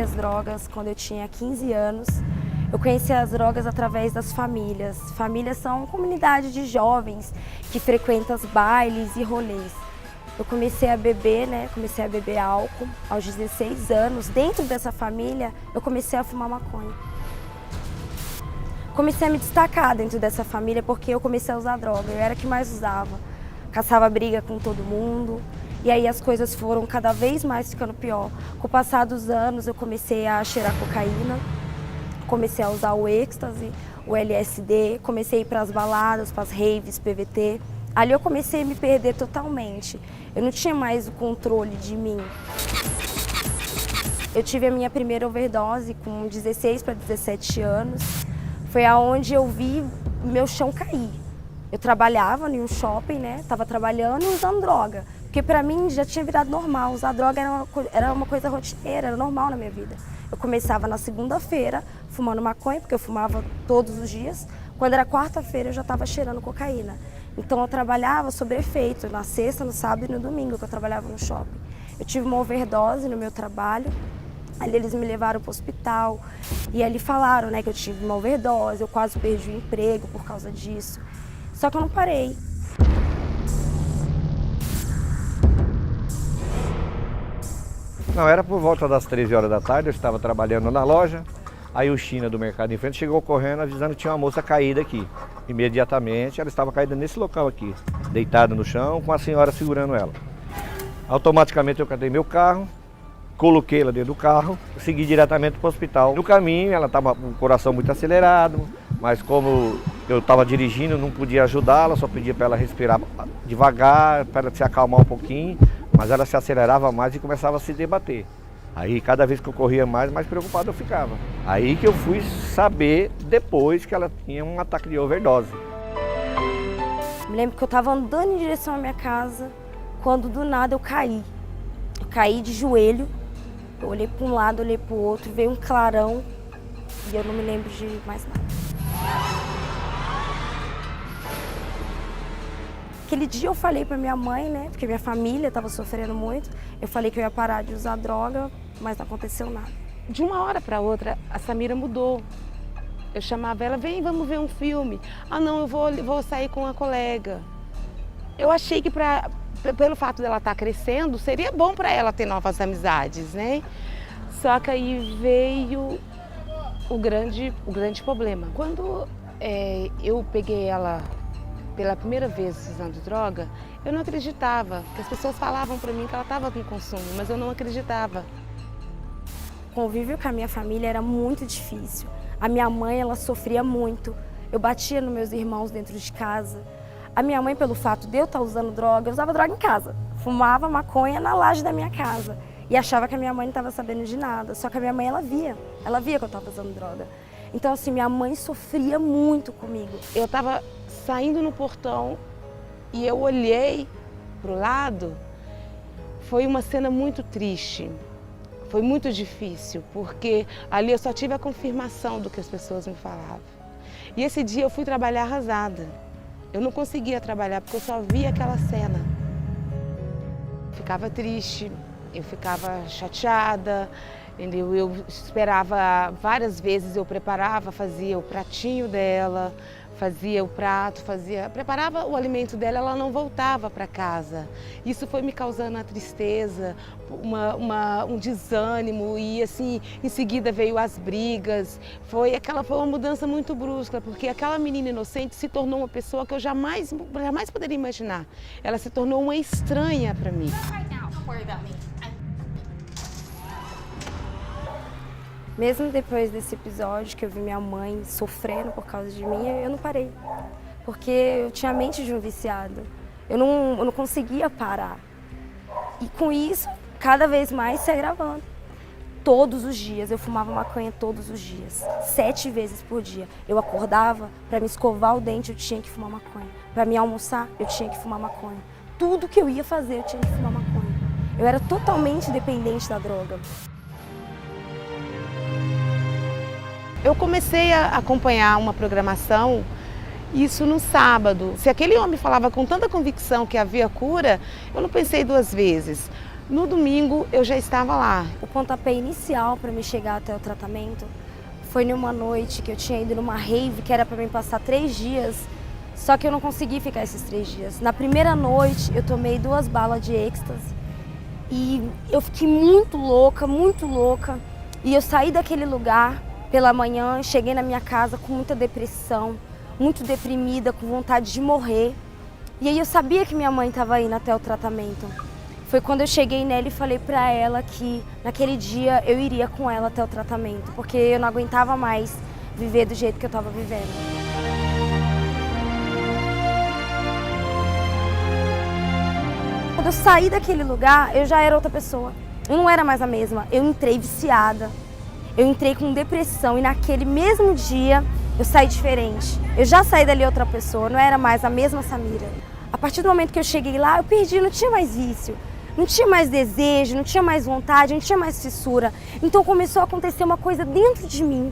as drogas quando eu tinha 15 anos. Eu conheci as drogas através das famílias. Famílias são comunidade de jovens que frequentam os bailes e rolês. Eu comecei a beber, comecei a beber álcool aos 16 anos. Dentro dessa família, eu comecei a fumar maconha. Comecei a me destacar dentro dessa família porque eu comecei a usar droga. Eu era a que mais usava. Caçava briga com todo mundo. E aí as coisas foram cada vez mais ficando pior. Com o passar dos anos, eu comecei a cheirar cocaína. Comecei a usar o êxtase, o LSD. Comecei a ir para as baladas, para as raves, PVT. Ali eu comecei a me perder totalmente. Eu não tinha mais o controle de mim. Eu tive a minha primeira overdose com 16 para 17 anos. Foi aonde eu vi meu chão cair. Eu trabalhava em um shopping, Tava trabalhando e usando droga. Porque para mim já tinha virado normal. Usar droga era uma coisa rotineira, era normal na minha vida. Eu começava na segunda-feira fumando maconha, porque eu fumava todos os dias. Quando era quarta-feira eu já estava cheirando cocaína. Então eu trabalhava sobre efeito, na sexta, no sábado e no domingo que eu trabalhava no shopping. Eu tive uma overdose no meu trabalho, ali eles me levaram para o hospital e ali falaram que eu tive uma overdose, eu quase perdi o emprego por causa disso. Só que eu não parei. Não, era por volta das 13 horas da tarde, eu estava trabalhando na loja. Aí o China do mercado em frente chegou correndo avisando que tinha uma moça caída aqui. Imediatamente ela estava caída nesse local aqui, deitada no chão com a senhora segurando ela. Automaticamente eu catei meu carro, coloquei ela dentro do carro, segui diretamente para o hospital. No caminho ela estava com o coração muito acelerado, mas como eu estava dirigindo, não podia ajudá-la, só pedia para ela respirar devagar, para ela se acalmar um pouquinho, mas ela se acelerava mais e começava a se debater. Aí cada vez que eu corria mais preocupado eu ficava. Aí que eu fui saber depois que ela tinha um ataque de overdose. Me lembro que eu estava andando em direção à minha casa, quando do nada eu caí. Eu caí de joelho, eu olhei para um lado, olhei para o outro, veio um clarão e eu não me lembro de mais nada. Aquele dia eu falei para minha mãe, porque minha família estava sofrendo muito, eu falei que eu ia parar de usar droga, mas não aconteceu nada. De uma hora para outra, a Samira mudou. Eu chamava ela, vem, vamos ver um filme. Ah, não, eu vou sair com uma colega. Eu achei que pelo fato dela estar crescendo, seria bom para ela ter novas amizades, Só que aí veio o grande problema. Quando eu peguei ela pela primeira vez usando droga, eu não acreditava, porque as pessoas falavam para mim que ela estava com consumo, mas eu não acreditava. O convívio com a minha família era muito difícil. A minha mãe, ela sofria muito. Eu batia nos meus irmãos dentro de casa. A minha mãe, pelo fato de eu estar usando droga, eu usava droga em casa. Fumava maconha na laje da minha casa. E achava que a minha mãe não estava sabendo de nada. Só que a minha mãe, ela via que eu estava usando droga. Então, assim, minha mãe sofria muito comigo. Eu estava saindo no portão e eu olhei para o lado. Foi uma cena muito triste. Foi muito difícil, porque ali eu só tive a confirmação do que as pessoas me falavam. E esse dia eu fui trabalhar arrasada. Eu não conseguia trabalhar porque eu só via aquela cena. Ficava triste, eu ficava chateada, entendeu? Eu esperava várias vezes, eu preparava, fazia o pratinho dela, fazia o prato, preparava o alimento dela, ela não voltava para casa. Isso foi me causando a tristeza, um desânimo e assim, em seguida veio as brigas. Foi uma mudança muito brusca, porque aquela menina inocente se tornou uma pessoa que eu jamais poderia imaginar. Ela se tornou uma estranha para mim. Mesmo depois desse episódio que eu vi minha mãe sofrendo por causa de mim, eu não parei. Porque eu tinha a mente de um viciado. Eu não conseguia parar. E com isso, cada vez mais se agravando. Todos os dias, eu fumava maconha todos os dias. 7 vezes por dia. Eu acordava, para me escovar o dente eu tinha que fumar maconha. Para me almoçar, eu tinha que fumar maconha. Tudo que eu ia fazer, eu tinha que fumar maconha. Eu era totalmente dependente da droga. Eu comecei a acompanhar uma programação, isso no sábado. Se aquele homem falava com tanta convicção que havia cura, eu não pensei 2 vezes. No domingo eu já estava lá. O pontapé inicial para me chegar até o tratamento foi numa noite que eu tinha ido numa rave que era para mim passar 3 dias, só que eu não consegui ficar esses 3 dias. Na primeira noite eu tomei 2 balas de êxtase e eu fiquei muito louca, e eu saí daquele lugar pela manhã, cheguei na minha casa com muita depressão, muito deprimida, com vontade de morrer. E aí eu sabia que minha mãe estava indo até o tratamento. Foi quando eu cheguei nela e falei pra ela que naquele dia eu iria com ela até o tratamento, porque eu não aguentava mais viver do jeito que eu estava vivendo. Quando eu saí daquele lugar, eu já era outra pessoa. Eu não era mais a mesma. Eu entrei viciada, eu entrei com depressão e naquele mesmo dia eu saí diferente. Eu já saí dali outra pessoa, não era mais a mesma Samira. A partir do momento que eu cheguei lá, eu perdi, não tinha mais vício. Não tinha mais desejo, não tinha mais vontade, não tinha mais fissura. Então começou a acontecer uma coisa dentro de mim.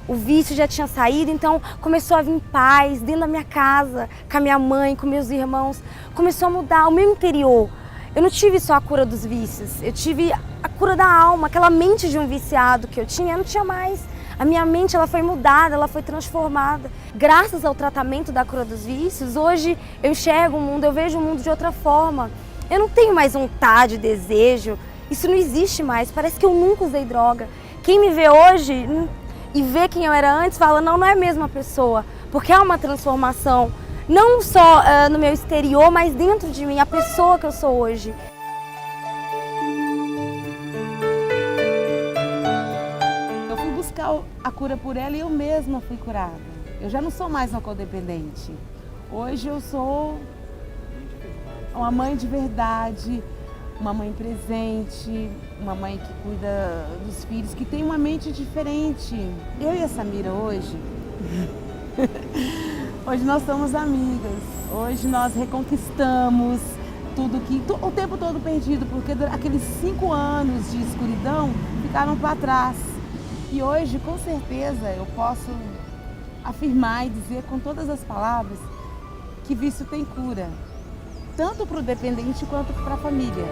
O vício já tinha saído, então começou a vir paz dentro da minha casa, com a minha mãe, com meus irmãos. Começou a mudar o meu interior. Eu não tive só a cura dos vícios, eu tive a cura da alma, aquela mente de um viciado que eu não tinha mais. A minha mente ela foi mudada, ela foi transformada. Graças ao tratamento da cura dos vícios, hoje eu enxergo o mundo, eu vejo o mundo de outra forma. Eu não tenho mais vontade, desejo, isso não existe mais, parece que eu nunca usei droga. Quem me vê hoje e vê quem eu era antes, fala, não é a mesma pessoa, porque há uma transformação, não só no meu exterior, mas dentro de mim, a pessoa que eu sou hoje. Eu fui buscar a cura por ela e eu mesma fui curada. Eu já não sou mais uma codependente. Hoje eu sou uma mãe de verdade, uma mãe presente, uma mãe que cuida dos filhos, que tem uma mente diferente. Eu e a Samira hoje, hoje nós somos amigas, hoje nós reconquistamos tudo que, o tempo todo perdido, porque aqueles 5 anos de escuridão ficaram para trás. E hoje, com certeza, eu posso afirmar e dizer com todas as palavras que vício tem cura. Tanto para o dependente quanto para a família.